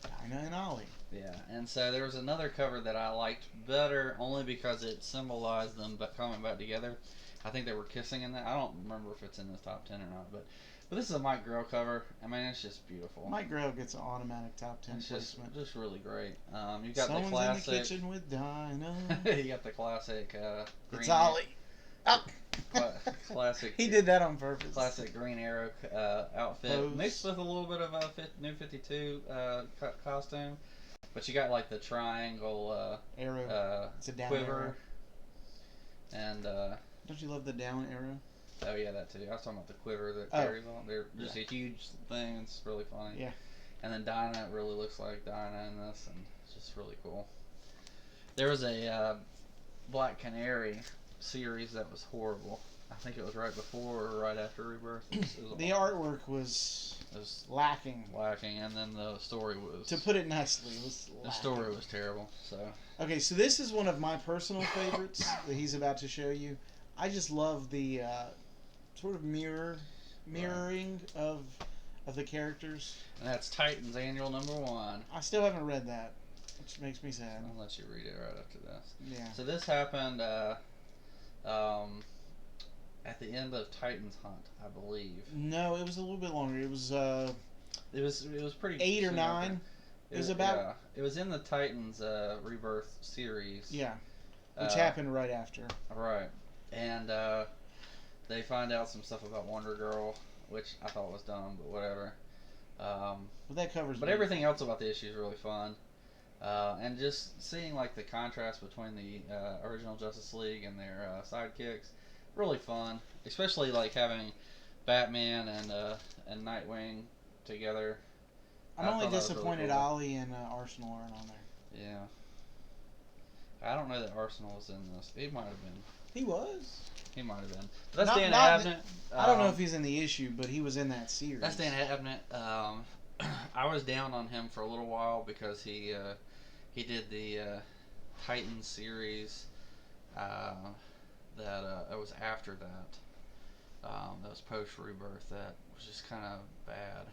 Speaker 2: Dinah and Ollie.
Speaker 1: Yeah, and so there was another cover that I liked better only because it symbolized them coming back together. I think they were kissing in that. I don't remember if it's in this top 10 or not, but this is a Mike Grell cover. I mean, it's just beautiful.
Speaker 2: Mike Grell gets an automatic top 10 placement.
Speaker 1: Just really great. You got
Speaker 2: Someone's
Speaker 1: the classic.
Speaker 2: in the kitchen with Dinah.
Speaker 1: You got the classic.
Speaker 2: It's Ollie. Oh.
Speaker 1: Classic.
Speaker 2: He did that on purpose.
Speaker 1: Classic Green Arrow outfit
Speaker 2: Pose.
Speaker 1: mixed with a little bit of a New 52 costume, but you got like the triangle
Speaker 2: arrow. It's a down
Speaker 1: quiver.
Speaker 2: Arrow.
Speaker 1: And
Speaker 2: don't you love the down arrow?
Speaker 1: Oh yeah, that too. I was talking about the quiver that carries on. They're just a huge thing. It's really funny.
Speaker 2: Yeah.
Speaker 1: And then Dinah really looks like Dinah in this, and it's just really cool. There was a Black Canary series that was horrible. I think it was right before or right after Rebirth.
Speaker 2: The artwork was lacking.
Speaker 1: And then the story was.
Speaker 2: To put it nicely, it was lacking.
Speaker 1: The story was terrible. So.
Speaker 2: Okay, so this is one of my personal favorites that he's about to show you. I just love the sort of mirroring of the characters.
Speaker 1: And that's Titans Annual #1.
Speaker 2: I still haven't read that, which makes me sad.
Speaker 1: I'll let you read it right after this.
Speaker 2: Yeah.
Speaker 1: So this happened at the end of Titans Hunt, I believe.
Speaker 2: No, it was a little bit longer. It was
Speaker 1: It was pretty
Speaker 2: 8 or 9. It was about.
Speaker 1: Yeah, it was in the Titans Rebirth series.
Speaker 2: Yeah. Which happened right after.
Speaker 1: Right. And they find out some stuff about Wonder Girl, which I thought was dumb, but whatever.
Speaker 2: But that covers.
Speaker 1: But everything else about the issue is really fun, and just seeing like the contrast between the original Justice League and their sidekicks, really fun. Especially like having Batman and Nightwing together.
Speaker 2: I'm only disappointed really cool. Ollie and Arsenal aren't on there.
Speaker 1: Yeah. I don't know that Arsenal was in this. He might have been.
Speaker 2: He was.
Speaker 1: He might have been. But that's Dan Abnett.
Speaker 2: I don't know if he's in the issue, but he was in that series.
Speaker 1: That's Dan Abnett. I was down on him for a little while because he did the Titans series that it was after that. That was post Rebirth. That was just kind of bad.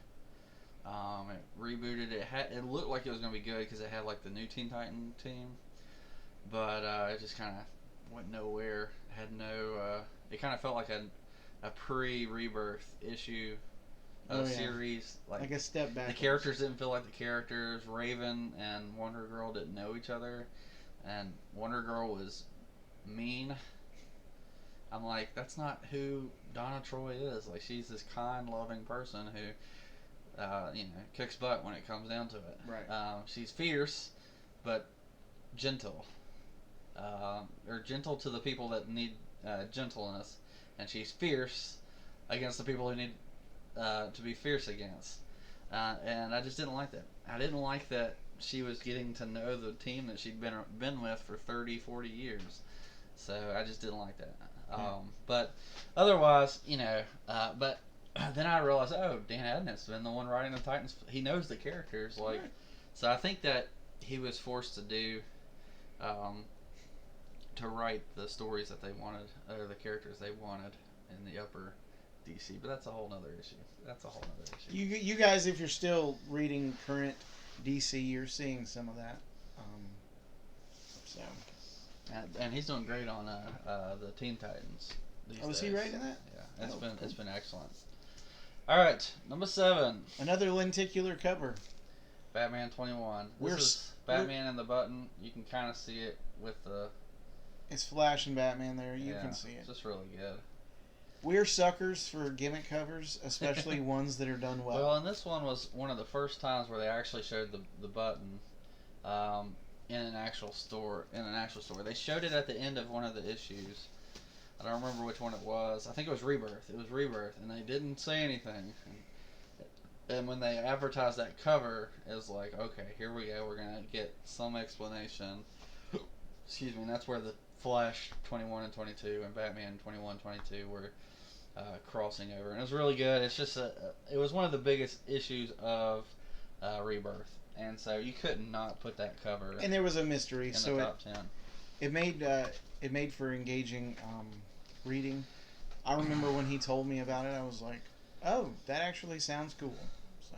Speaker 1: It rebooted. It looked like it was gonna be good because it had like the new Teen Titan team, but it just kind of went nowhere. Had no. It kind of felt like a pre-Rebirth issue. series.
Speaker 2: Like a step back.
Speaker 1: The characters didn't feel like the characters. Raven and Wonder Girl didn't know each other, and Wonder Girl was mean. I'm like, that's not who Donna Troy is. Like, she's this kind, loving person who, kicks butt when it comes down to it.
Speaker 2: Right.
Speaker 1: She's fierce, but gentle. Or gentle to the people that need gentleness, and she's fierce against the people who need to be fierce against. And I just didn't like that. I didn't like that she was getting to know the team that she'd been with for 30, 40 years. So I just didn't like that. But otherwise, but then I realized, Dan Abnett's been the one writing the Titans. He knows the characters, like, right. So I think that he was forced to do, to write the stories that they wanted, or the characters they wanted in the upper DC. But that's a whole other issue.
Speaker 2: You guys, if you're still reading current DC, you're seeing some of that. So.
Speaker 1: And he's doing great on the Teen Titans.
Speaker 2: Is he writing that?
Speaker 1: Yeah, it's been excellent. All right, number 7.
Speaker 2: Another lenticular cover.
Speaker 1: Batman 21. This is Batman and the Button. You can kind of see it with the.
Speaker 2: It's Flash and Batman there. You can see it.
Speaker 1: It's just really good.
Speaker 2: We're suckers for gimmick covers, especially ones that are done well.
Speaker 1: Well, and this one was one of the first times where they actually showed the button. In an actual store. They showed it at the end of one of the issues. I don't remember which one it was. I think it was Rebirth. And they didn't say anything. And when they advertised that cover, it was like, okay, here we go. We're gonna get some explanation. Excuse me. And that's where the Flash 21 and 22 and Batman 21, 22 were crossing over, and it was really good. It's just it was one of the biggest issues of Rebirth. And so you could not put that cover.
Speaker 2: And there was a mystery,
Speaker 1: in the top 10.
Speaker 2: It made for engaging reading. I remember when he told me about it, I was like, "Oh, that actually sounds cool." So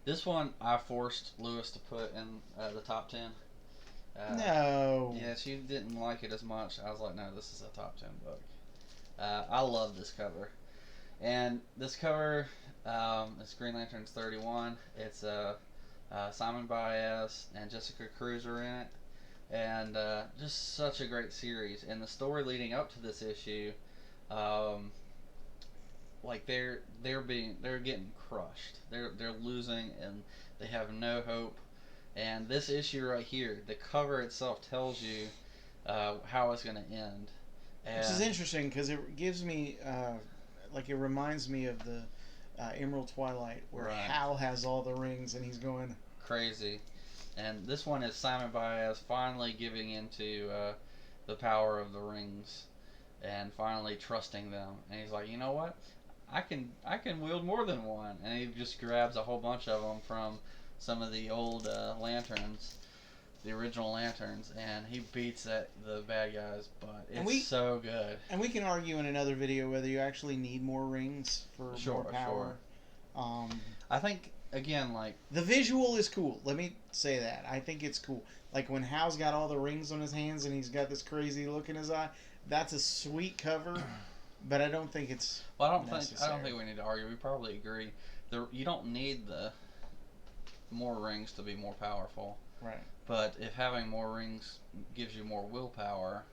Speaker 1: this one I forced Lewis to put in the top 10.
Speaker 2: No.
Speaker 1: Yeah, she didn't like it as much. I was like, "No, this is a top 10 book." I love this cover, and this cover is Green Lanterns 31. It's Simon Baez and Jessica Cruz are in it, and just such a great series. And the story leading up to this issue, like they're getting crushed. They're losing, and they have no hope. And this issue right here, the cover itself tells you how it's going to end. And
Speaker 2: which is interesting because it gives me, it reminds me of the Emerald Twilight, where Hal has all the rings and he's going
Speaker 1: crazy. And this one is Simon Baez finally giving into the power of the rings and finally trusting them. And he's like, you know what? I can wield more than one. And he just grabs a whole bunch of them from some of the old lanterns, the original lanterns, and he beats the bad guy's butt. It's so good.
Speaker 2: And we can argue in another video whether you actually need more rings for more power.
Speaker 1: Sure. I think, again, like,
Speaker 2: the visual is cool. Let me say that. I think it's cool. Like when Hal's got all the rings on his hands and he's got this crazy look in his eye. That's a sweet cover, but I don't think it's.
Speaker 1: Well, I don't think we need to argue. We probably agree. You don't need the more rings to be more powerful.
Speaker 2: Right.
Speaker 1: But if having more rings gives you more willpower,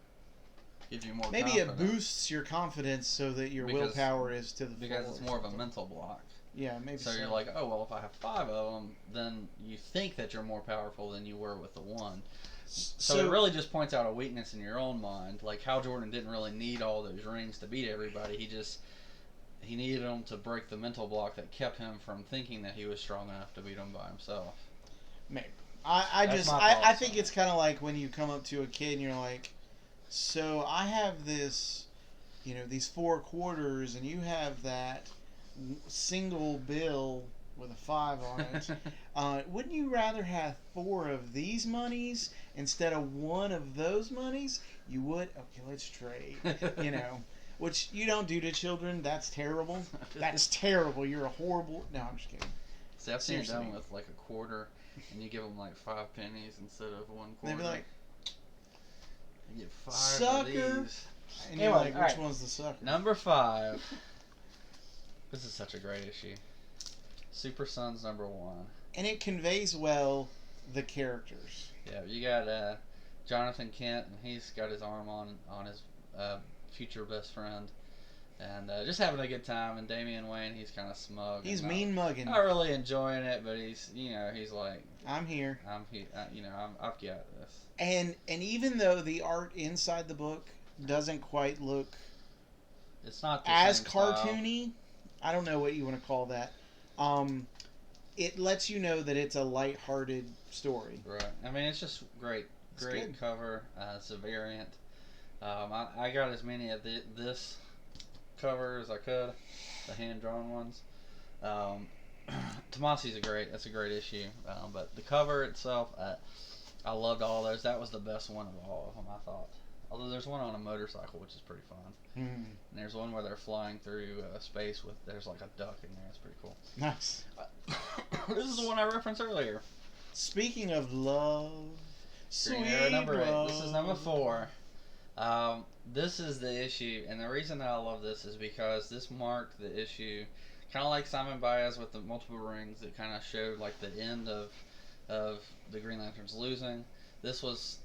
Speaker 1: gives you more
Speaker 2: maybe
Speaker 1: confidence,
Speaker 2: it boosts your confidence so that your willpower is to the
Speaker 1: because it's more of a mental block.
Speaker 2: Yeah, maybe so.
Speaker 1: So you're like, oh, well, if I have 5 of them, then you think that you're more powerful than you were with the one. So it really just points out a weakness in your own mind. Like Hal Jordan didn't really need all those rings to beat everybody. He needed them to break the mental block that kept him from thinking that he was strong enough to beat them by himself.
Speaker 2: Maybe. I think it's kind of like when you come up to a kid and you're like, so I have this, these 4 quarters and you have that single bill with a 5 on it. Wouldn't you rather have 4 of these monies instead of 1 of those monies? You would? Okay, let's trade. Which you don't do to children. That's terrible. That's terrible. You're a horrible. No, I'm just kidding.
Speaker 1: See, I've seen it done with like a quarter, and you give them like 5 pennies instead of 1 quarter.
Speaker 2: They'd be like,
Speaker 1: "You get 5
Speaker 2: sucker."
Speaker 1: of these.
Speaker 2: And you're like, which one's the sucker?
Speaker 1: Number 5. This is such a great issue. Super Sons #1.
Speaker 2: And it conveys well the characters.
Speaker 1: Yeah, you got Jonathan Kent, and he's got his arm on his future best friend, and just having a good time. And Damian Wayne, he's kind of smug.
Speaker 2: He's mean mugging.
Speaker 1: Not really enjoying it, but he's like,
Speaker 2: I'm here.
Speaker 1: I'm here. I've got this.
Speaker 2: And even though the art inside the book doesn't quite look,
Speaker 1: it's not
Speaker 2: as cartoony. Style. I don't know what you want to call that. It lets you know that it's a lighthearted story.
Speaker 1: Right. I mean, it's just great. Great cover. It's a variant. I got as many of this cover as I could, the hand-drawn ones. Tomasi's that's a great issue. But the cover itself, I loved all those. That was the best one of all of them, I thought. Although there's one on a motorcycle, which is pretty fun. And there's one where they're flying through space there's like a duck in there. It's pretty cool.
Speaker 2: Nice.
Speaker 1: This is the one I referenced earlier.
Speaker 2: Speaking of love,
Speaker 1: Green Arrow #8. This is #4. This is the issue, and the reason that I love this is because this marked the issue, kind of like Simon Baez with the multiple rings. It kind of showed like the end of the Green Lanterns losing. This was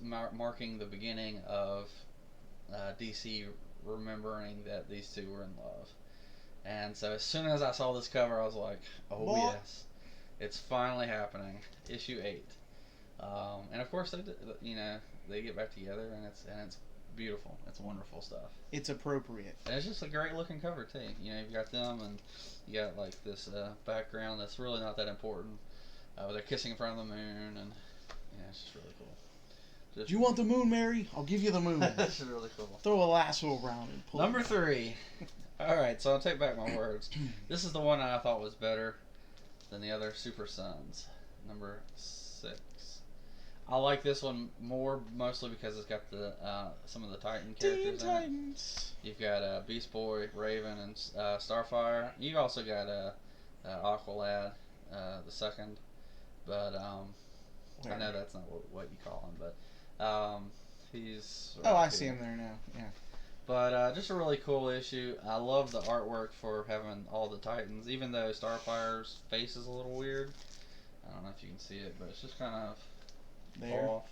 Speaker 1: marking the beginning of DC remembering that these two were in love. And so as soon as I saw this cover, I was like, oh
Speaker 2: what?
Speaker 1: Yes, it's finally happening. Issue 8. And of course they get back together, and it's beautiful. It's wonderful stuff.
Speaker 2: It's appropriate.
Speaker 1: And it's just a great looking cover too. You've got them, and you got like this background that's really not that important. They're kissing in front of the moon, and it's just really cool.
Speaker 2: Do you want the moon, Mary? I'll give you the moon.
Speaker 1: That's really cool.
Speaker 2: Throw a lasso around and pull
Speaker 1: #3. All right, so I'll take back my words. This is the one I thought was better than the other Super Sons. #6. I like this one more, mostly because it's got the some of the Titan characters
Speaker 2: Teen Titans.
Speaker 1: in it. You've got Beast Boy, Raven, and Starfire. You've also got Aqualad, the second, but I know that's not what you call him, but he's.
Speaker 2: I see him there now. Yeah.
Speaker 1: But just a really cool issue. I love the artwork for having all the Titans, even though Starfire's face is a little weird. I don't know if you can see it, but it's just kind of
Speaker 2: there. Off.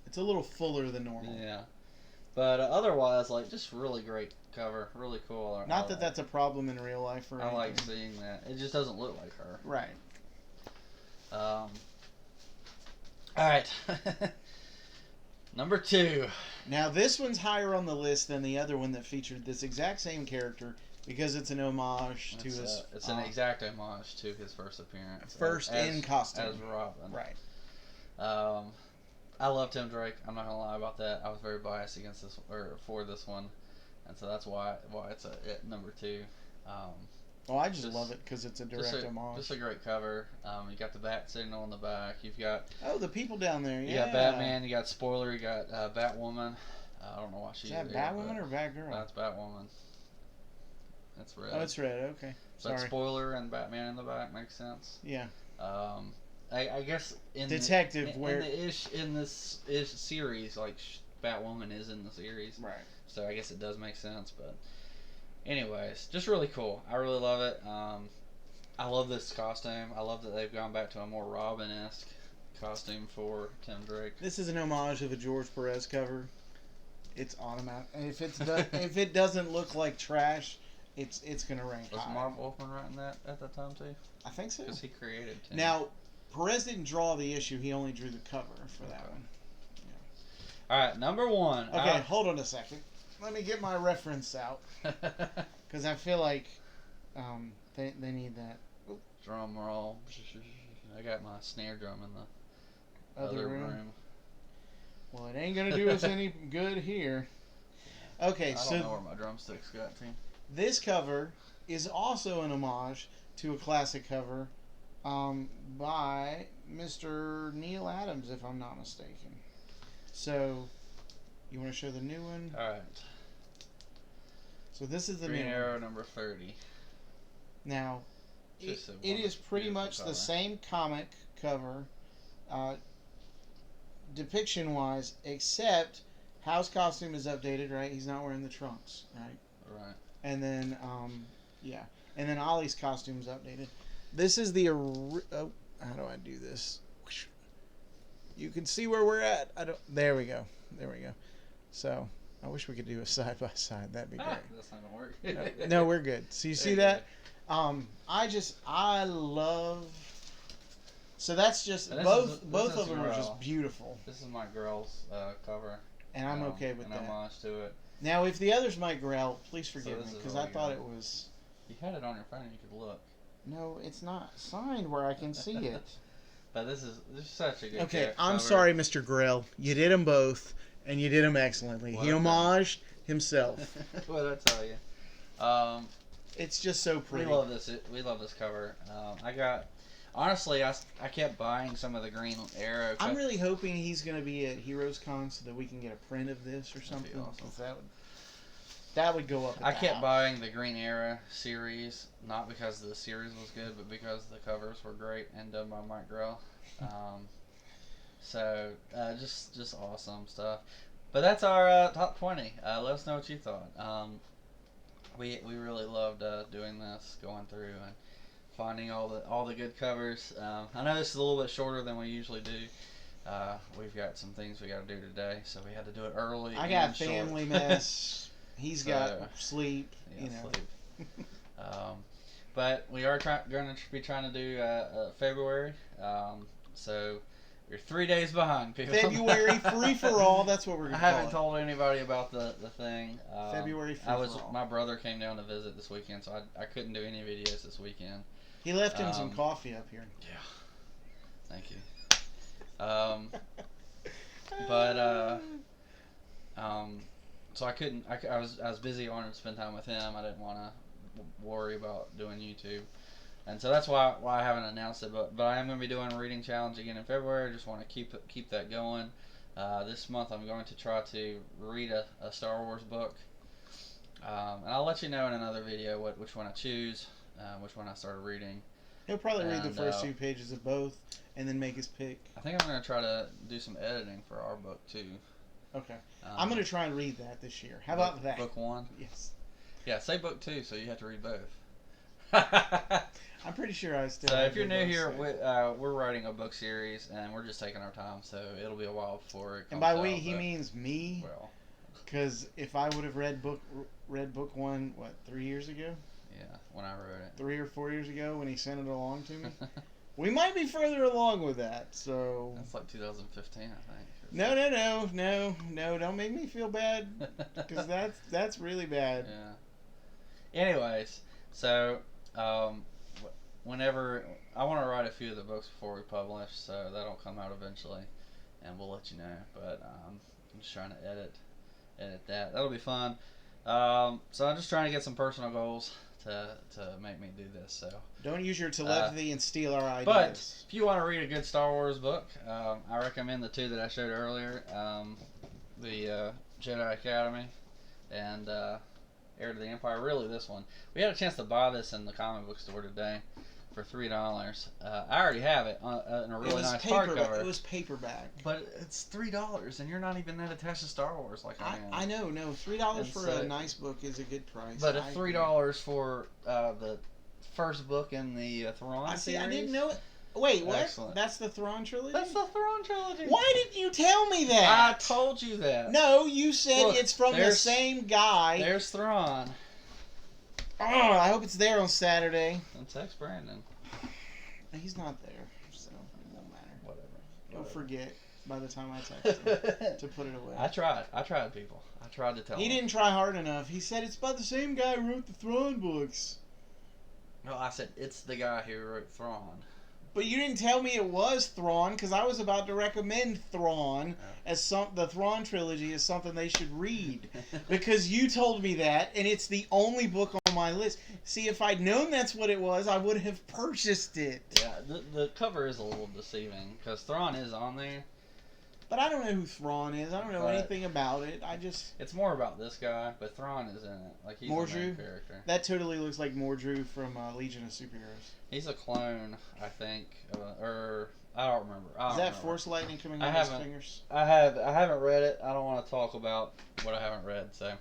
Speaker 2: It's a little fuller than normal.
Speaker 1: Yeah. But otherwise, like, just really great cover. Really cool.
Speaker 2: Not that that's a problem in real life or anything.
Speaker 1: I like seeing that. It just doesn't look like her.
Speaker 2: Right.
Speaker 1: All right. #2.
Speaker 2: Now this one's higher on the list than the other one that featured this exact same character because it's an homage to his.
Speaker 1: It's an exact homage to his first appearance.
Speaker 2: First in costume
Speaker 1: as Robin.
Speaker 2: Right.
Speaker 1: I love Tim Drake. I'm not gonna lie about that. I was very biased against this for this one, and so that's why it's at #2.
Speaker 2: Well, I just love it because it's a direct homage.
Speaker 1: Just a great cover. You got the bat signal on the back. You've got
Speaker 2: the people down there. Yeah.
Speaker 1: You got Batman. You got Spoiler. You got Batwoman. I don't know why she's
Speaker 2: there. Is that Batwoman or Batgirl?
Speaker 1: That's Batwoman. That's red.
Speaker 2: Oh, it's red. Okay.
Speaker 1: Sorry. But Spoiler and Batman in the back makes sense.
Speaker 2: Yeah.
Speaker 1: I guess in
Speaker 2: Detective
Speaker 1: in this series, like Batwoman is in the series,
Speaker 2: right?
Speaker 1: So I guess it does make sense. But anyways, just really cool. I really love it. I love this costume. I love that they've gone back to a more Robin-esque costume for Tim Drake.
Speaker 2: This is an homage of a George Perez cover. It's automatic. If if it doesn't look like trash, it's gonna rank high.
Speaker 1: Was Marv Wolfman writing that at that time too?
Speaker 2: I think so.
Speaker 1: Because he created Tim.
Speaker 2: Now, Perez didn't draw the issue. He only drew the cover for that one.
Speaker 1: Yeah. All right, #1.
Speaker 2: Okay, hold on a second. Let me get my reference out because I feel like they need that. Oop.
Speaker 1: Drum roll. I got my snare drum in the
Speaker 2: other room. Well, it ain't gonna do us any good here. Okay,
Speaker 1: I don't know where my drumsticks got to.
Speaker 2: This cover is also an homage to a classic cover by Mr. Neil Adams, if I'm not mistaken. So, you want to show the new one?
Speaker 1: All right.
Speaker 2: So this is the
Speaker 1: Green
Speaker 2: new
Speaker 1: Arrow
Speaker 2: one.
Speaker 1: #30.
Speaker 2: Now, it is pretty much the same comic cover, depiction-wise, except Hal's costume is updated, right? He's not wearing the trunks, right?
Speaker 1: Right.
Speaker 2: And then, yeah. And then Ollie's costume's updated. This is the... Oh, how do I do this? You can see where we're at. There we go. There we go. So, I wish we could do a side-by-side. That'd be great.
Speaker 1: That's not going to work.
Speaker 2: No, we're good. So, you see that? I love... So, that's just... Both of them are just beautiful.
Speaker 1: This is my girl's cover.
Speaker 2: And I'm okay with that.
Speaker 1: An homage to it.
Speaker 2: Now, if the other's my Grell, please forgive me, because I thought it was...
Speaker 1: You had it on your phone and you could look.
Speaker 2: No, it's not signed where I can see it.
Speaker 1: But this is such a good
Speaker 2: Okay,
Speaker 1: cover.
Speaker 2: I'm sorry, Mr. Grell. You did them both, and you did them excellently. He homaged himself.
Speaker 1: What did I tell you?
Speaker 2: It's just so pretty.
Speaker 1: We love this. We love this cover. Honestly, I kept buying some of the Green Arrow.
Speaker 2: I'm really hoping he's going to be at Heroes Con so that we can get a print of this or something. Awesome. That would go up.
Speaker 1: I kept buying the Green Arrow series, not because the series was good, but because the covers were great and done by Mike Grell. So just awesome stuff. But that's our top 20. Let us know what you thought. We really loved doing this, going through and finding all the good covers. I know this is a little bit shorter than we usually do. We've got some things we got to do today, so we had to do it early.
Speaker 2: I got family mess. He's got sleep.
Speaker 1: Yeah, sleep. But we are going to be trying to do February. So you're 3 days behind, people.
Speaker 2: February free for all. That's what we're going to call it.
Speaker 1: I haven't told anybody about the thing.
Speaker 2: February free for all.
Speaker 1: My brother came down to visit this weekend, so I couldn't do any videos this weekend.
Speaker 2: He left him some coffee up here.
Speaker 1: Yeah. Thank you. So I couldn't. I was busy. I wanted to spend time with him. I didn't want to worry about doing YouTube, and so that's why I haven't announced it. But I am going to be doing a reading challenge again in February. I just want to keep that going. This month I'm going to try to read a Star Wars book, and I'll let you know in another video which one I choose, which one I started reading.
Speaker 2: He'll probably read the first 2 pages of both, and then make his pick.
Speaker 1: I think I'm going to try to do some editing for our book too.
Speaker 2: Okay. I'm going to try and read that this year. How about that?
Speaker 1: Book 1?
Speaker 2: Yes.
Speaker 1: Yeah, say book 2, so you have to read both.
Speaker 2: I'm pretty sure I still.
Speaker 1: So if you're new here, we're writing a book series, and we're just taking our time, so it'll be a while before it comes out.
Speaker 2: And by we, he means me.
Speaker 1: Well.
Speaker 2: Because if I would have read book 1, 3 years ago?
Speaker 1: Yeah, when I wrote it.
Speaker 2: 3 or 4 years ago when he sent it along to me? We might be further along with that, so...
Speaker 1: That's like 2015, I think.
Speaker 2: No, don't make me feel bad, because that's really bad.
Speaker 1: Yeah. Anyways, so, whenever... I want to write a few of the books before we publish, so that'll come out eventually, and we'll let you know, but I'm just trying to edit that. That'll be fun. So I'm just trying to get some personal goals to make me do this. So
Speaker 2: don't use your telepathy and steal our ideas.
Speaker 1: But if you want to read a good Star Wars book, I recommend the 2 that I showed earlier, the Jedi Academy and Heir to the Empire. Really, this one. We had a chance to buy this in the comic book store today for $3. I already have it in a really nice hardcover.
Speaker 2: It was paperback.
Speaker 1: But it's $3, and you're not even that attached to Star Wars like I am.
Speaker 2: I know. No, $3 for a nice book is a good price.
Speaker 1: But $3 for the first book in the Thrawn series.
Speaker 2: I didn't know it. Wait, what?
Speaker 1: Excellent.
Speaker 2: That's the Thrawn trilogy?
Speaker 1: That's the Thrawn trilogy.
Speaker 2: Why didn't you tell me that?
Speaker 1: I told you that.
Speaker 2: No, you said it's from the same guy.
Speaker 1: There's Thrawn.
Speaker 2: Oh, I hope it's there on Saturday.
Speaker 1: And text Brandon.
Speaker 2: He's not there, so it won't matter.
Speaker 1: Whatever.
Speaker 2: He'll forget by the time I text him to put it away.
Speaker 1: I tried, people. I tried to tell him.
Speaker 2: He didn't try hard enough. He said it's by the same guy who wrote the Thrawn books.
Speaker 1: No, I said it's the guy who wrote Thrawn.
Speaker 2: But you didn't tell me it was Thrawn, because I was about to recommend Thrawn as the Thrawn trilogy as something they should read. Because you told me that, and it's the only book on my list. See, if I'd known that's what it was, I would have purchased it.
Speaker 1: Yeah, the cover is a little deceiving, because Thrawn is on there.
Speaker 2: But I don't know who Thrawn is. I don't know anything about it.
Speaker 1: It's more about this guy, but Thrawn is in it. Like, he's the main character.
Speaker 2: That totally looks like Mordru from Legion of Superheroes.
Speaker 1: He's a clone, I think, or I don't remember.
Speaker 2: Is that Force lightning coming out of his fingers?
Speaker 1: I haven't read it. I don't want to talk about what I haven't read, so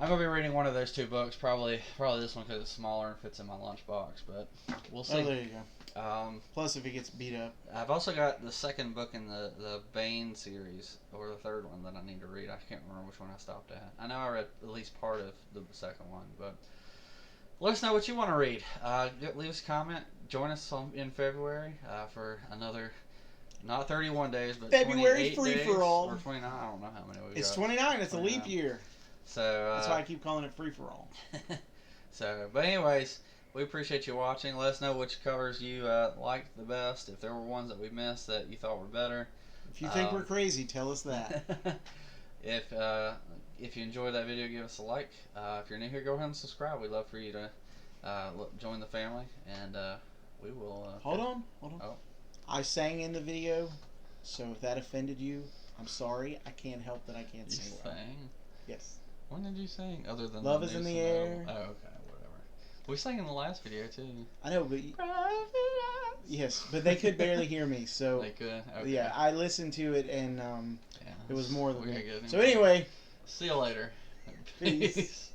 Speaker 1: I'm gonna be reading one of those two books. Probably this one because it's smaller and fits in my lunchbox. But we'll see.
Speaker 2: Oh, there you go.
Speaker 1: Um,
Speaker 2: Plus, if it gets beat up.
Speaker 1: I've also got the second book in the Bane series, or the third one that I need to read. I can't remember which one I stopped at. I know I read at least part of the second one, but let us know what you want to read. Leave us a comment. Join us in February for another, not 31 days, but
Speaker 2: February
Speaker 1: 28
Speaker 2: free
Speaker 1: days,
Speaker 2: for all.
Speaker 1: or 29. I don't know how many we got.
Speaker 2: It's 29. It's 29. A leap year.
Speaker 1: So
Speaker 2: that's why I keep calling it free for all.
Speaker 1: So, but anyways, we appreciate you watching. Let us know which covers you liked the best. If there were ones that we missed that you thought were better.
Speaker 2: If you think we're crazy, tell us that.
Speaker 1: If you enjoyed that video, give us a like. If you're new here, go ahead and subscribe. We'd love for you to join the family, and we will.
Speaker 2: Hold on.
Speaker 1: Oh.
Speaker 2: I sang in the video, so if that offended you, I'm sorry. I can't help that I can't sing well.
Speaker 1: Sang?
Speaker 2: Yes.
Speaker 1: When did you sing? Other than
Speaker 2: Love is in the air.
Speaker 1: Oh, okay, whatever. We sang in the last video too.
Speaker 2: I know, but yes, but they could barely hear me. So
Speaker 1: they could. Okay.
Speaker 2: Yeah, I listened to it, and it was more than
Speaker 1: that.
Speaker 2: So anyway,
Speaker 1: see you later.
Speaker 2: Peace.